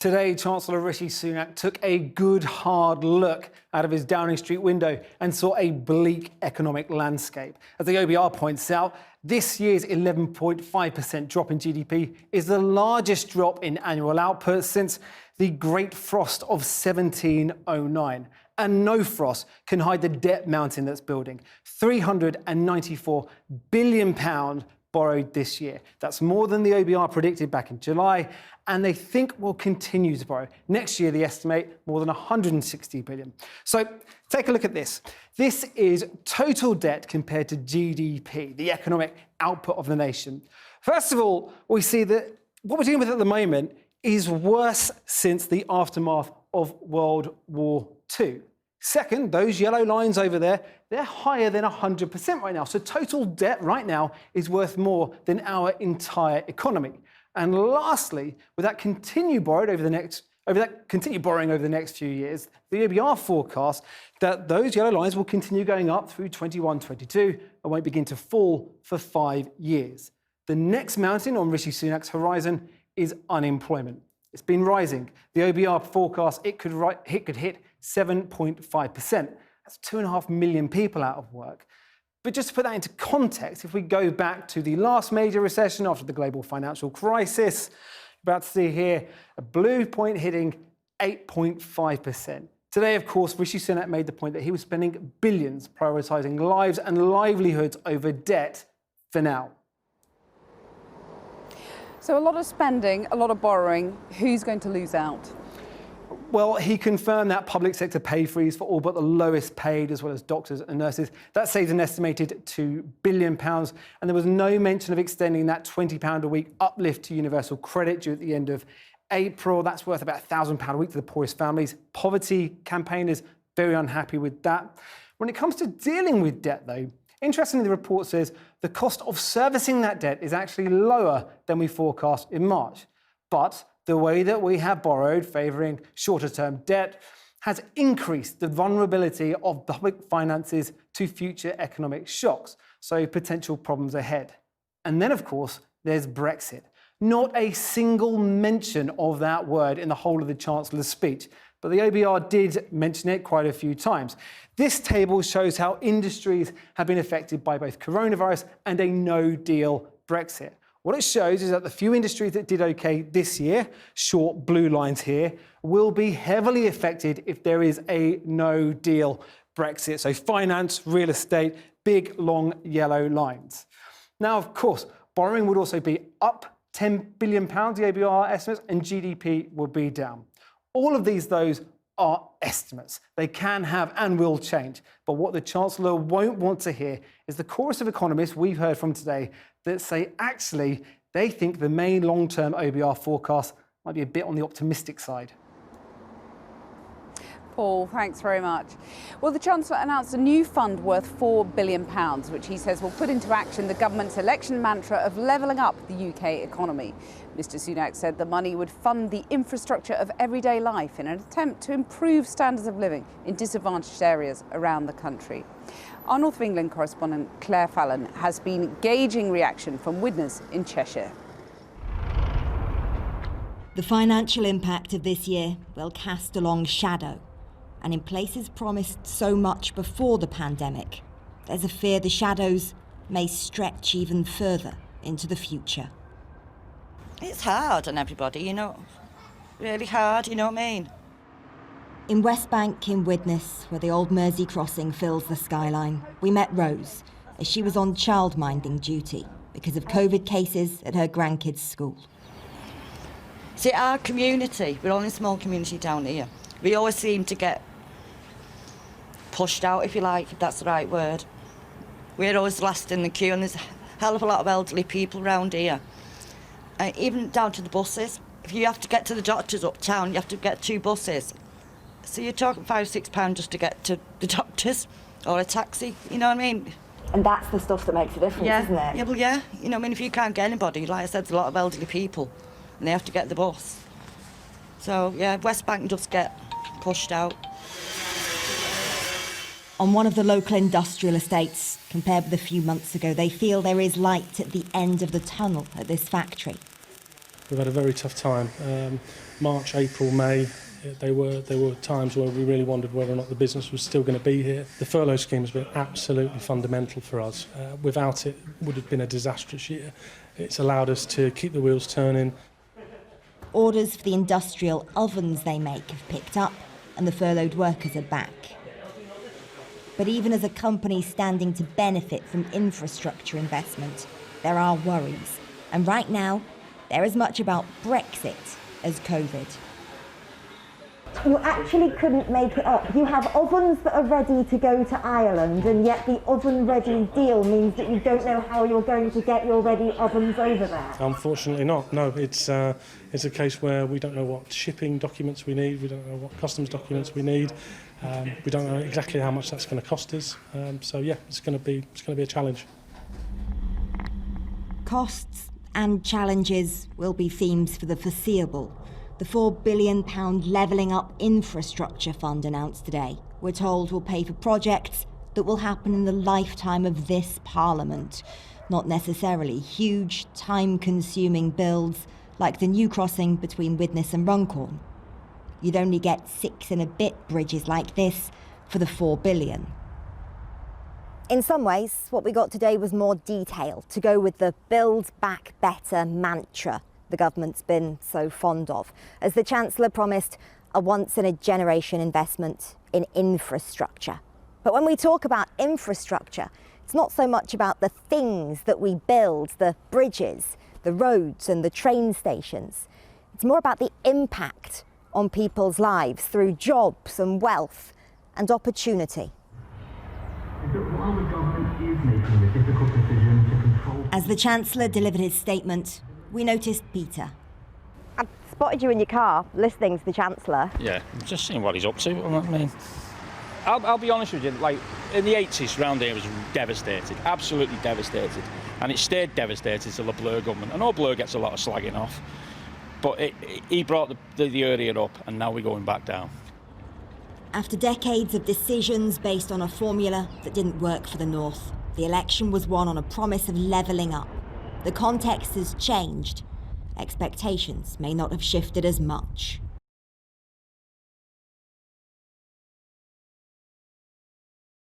Today, Chancellor Rishi Sunak took a good hard look out of his Downing Street window and saw a bleak economic landscape. As the OBR points out, this year's 11.5% drop in GDP is the largest drop in annual output since the Great Frost of 1709. And no frost can hide the debt mountain that's building. £394 billion borrowed this year. That's more than the OBR predicted back in July, and they think will continue to borrow. Next year, they estimate more than 160 billion. So take a look at this. This is total debt compared to GDP, the economic output of the nation. First of all, we see that what we're dealing with at the moment is worse since the aftermath of World War II. Second, those yellow lines over there, they're higher than 100% right now. So total debt right now is worth more than our entire economy. And lastly, with that continued borrowing over the next few years, the OBR forecasts that those yellow lines will continue going up through 21-22 and won't begin to fall for 5 years. The next mountain on Rishi Sunak's horizon is unemployment. It's been rising. The OBR forecast it could hit 7.5%. That's 2.5 million people out of work. But just to put that into context, if we go back to the last major recession after the global financial crisis, you're about to see here a blue point hitting 8.5%. Today, of course, Rishi Sunak made the point that he was spending billions prioritising lives and livelihoods over debt for now. So a lot of spending, a lot of borrowing. Who's going to lose out? Well, he confirmed that public sector pay freeze for all but the lowest paid, as well as doctors and nurses. That saves an estimated £2 billion. And there was no mention of extending that £20 a week uplift to universal credit due at the end of April. That's worth about £1,000 a week to the poorest families. Poverty campaigners very unhappy with that. When it comes to dealing with debt, though, interestingly, the report says the cost of servicing that debt is actually lower than we forecast in March. But the way that we have borrowed, favouring shorter-term debt, has increased the vulnerability of public finances to future economic shocks, so potential problems ahead. And then, of course, there's Brexit. Not a single mention of that word in the whole of the Chancellor's speech, but the OBR did mention it quite a few times. This table shows how industries have been affected by both coronavirus and a no-deal Brexit. What it shows is that the few industries that did okay this year, short blue lines here, will be heavily affected if there is a no-deal Brexit. So finance, real estate, big, long yellow lines. Now, of course, borrowing would also be up £10 billion, the OBR estimates, and GDP will be down. All of these, those are estimates. They can have and will change. But what the Chancellor won't want to hear is the chorus of economists we've heard from today that say actually they think the main long-term OBR forecast might be a bit on the optimistic side. Paul, thanks very much. Well, the Chancellor announced a new fund worth £4 billion, which he says will put into action the government's election mantra of levelling up the UK economy. Mr Sunak said the money would fund the infrastructure of everyday life in an attempt to improve standards of living in disadvantaged areas around the country. Our North of England correspondent Claire Fallon has been gauging reaction from Widnes in Cheshire. The financial impact of this year will cast a long shadow. And in places promised so much before the pandemic, there's a fear the shadows may stretch even further into the future. It's hard on everybody, you know, really hard, you know what I mean? In West Bank in Widnes, where the old Mersey crossing fills the skyline, we met Rose as she was on childminding duty because of COVID cases at her grandkids' school. See, our community, we're only a small community down here, we always seem to get pushed out, if you like, if that's the right word. We're always last in the queue, and there's a hell of a lot of elderly people around here. Even down to the buses. If you have to get to the doctors uptown, you have to get 2 buses. So you're talking £5 or £6 just to get to the doctors or a taxi, you know what I mean? And that's the stuff that makes a difference, isn't it? Yeah, well, yeah. You know, I mean, if you can't get anybody, like I said, there's a lot of elderly people, and they have to get the bus. So, yeah, West Bank does get pushed out. On one of the local industrial estates, compared with a few months ago, they feel there is light at the end of the tunnel at this factory. We've had a very tough time. March, April, May, there were times where we really wondered whether or not the business was still going to be here. The furlough scheme has been absolutely fundamental for us. Without it, it would have been a disastrous year. It's allowed us to keep the wheels turning. Orders for the industrial ovens they make have picked up and the furloughed workers are back. But even as a company standing to benefit from infrastructure investment, there are worries. And right now, they're as much about Brexit as COVID. You actually couldn't make it up. You have ovens that are ready to go to Ireland, and yet the oven-ready deal means that you don't know how you're going to get your ready ovens over there. Unfortunately not. No, it's a case where we don't know what shipping documents we need, we don't know what customs documents we need, we don't know exactly how much that's going to cost us. So yeah, it's going to be a challenge. Costs and challenges will be themes for the foreseeable. The £4 billion Levelling Up Infrastructure Fund announced today, we're told, will pay for projects that will happen in the lifetime of this Parliament. Not necessarily huge, time-consuming builds like the new crossing between Widnes and Runcorn. You'd only get 6 and a bit bridges like this for the £4 billion. In some ways, what we got today was more detail to go with the Build Back Better mantra the government's been so fond of, as the Chancellor promised a once-in-a-generation investment in infrastructure. But when we talk about infrastructure, it's not so much about the things that we build, the bridges, the roads and the train stations. It's more about the impact on people's lives through jobs and wealth and opportunity. As the Chancellor delivered his statement, we noticed Peter. I spotted you in your car listening to the Chancellor. Yeah, just seeing what he's up to. I mean, I'll be honest with you, like in the 80s, round here was devastated, absolutely devastated. And it stayed devastated till the Blair government. I know Blair gets a lot of slagging off, but he brought the area up and now we're going back down. After decades of decisions based on a formula that didn't work for the North, the election was won on a promise of levelling up. The context has changed. Expectations may not have shifted as much.